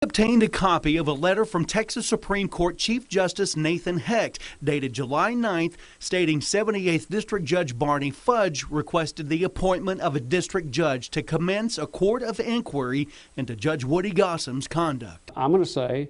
Obtained a copy of a letter from Texas Supreme Court Chief Justice Nathan Hecht, dated July 9th, stating 78th District Judge Barney Fudge requested the appointment of a district judge to commence a court of inquiry into Judge Woody Gossum's conduct. I'm going to say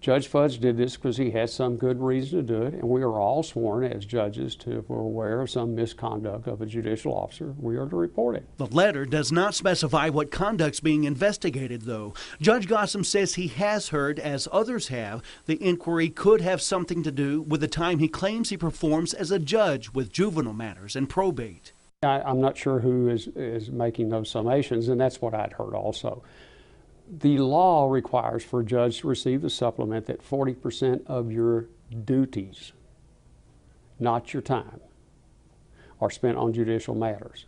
Judge Fudge did this because he had some good reason to do it, and we are all sworn as judges to, if we're aware of some misconduct of a judicial officer, we are to report it. The letter does not specify what conduct's being investigated, though. Judge Gossum says he has heard, as others have, the inquiry could have something to do with the time he claims he performs as a judge with juvenile matters and probate. I'm not sure who is making those summations, and that's what I'd heard also. The law requires for a judge to receive the supplement that 40% of your duties, not your time, are spent on judicial matters.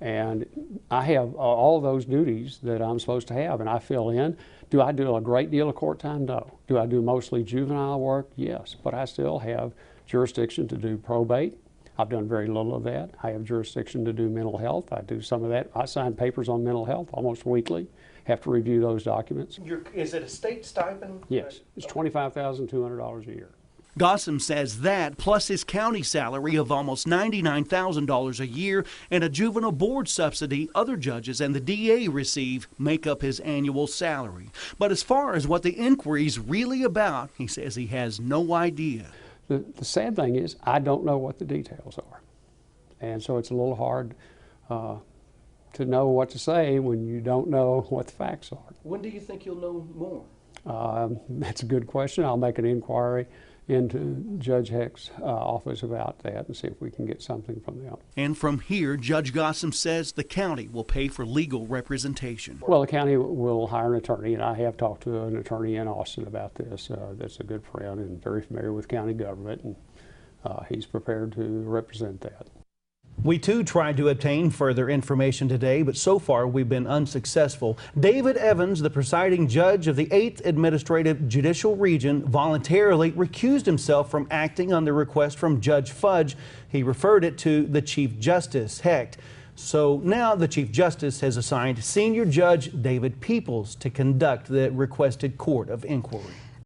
And I have all those duties that I'm supposed to have, and I fill in. Do I do a great deal of court time? No. Do I do mostly juvenile work? Yes. But I still have jurisdiction to do probate. I've done very little of that. I have jurisdiction to do mental health. I do some of that. I sign papers on mental health almost weekly. Have to review those documents. Is it a state stipend? Yes. It's $25,200 a year. Gossum says that, plus his county salary of almost $99,000 a year and a juvenile board subsidy other judges and the DA receive, make up his annual salary. But as far as what the inquiry's really about, he says he has no idea. The sad thing is, I don't know what the details are. And so it's a little hard to know what to say when you don't know what the facts are. When do you think you'll know more? That's a good question. I'll make an inquiry into Judge Hecht's office about that and see if we can get something from them. And from here, Judge Gossum says the county will pay for legal representation. Well, the county will hire an attorney, and I have talked to an attorney in Austin about this. That's a good friend and very familiar with county government, and he's prepared to represent that. We too tried to obtain further information today, but so far we've been unsuccessful. David Evans, the presiding judge of the 8th Administrative Judicial Region, voluntarily recused himself from acting on the request from Judge Fudge. He referred it to the Chief Justice, Hecht. So now the Chief Justice has assigned Senior Judge David Peoples to conduct the requested court of inquiry.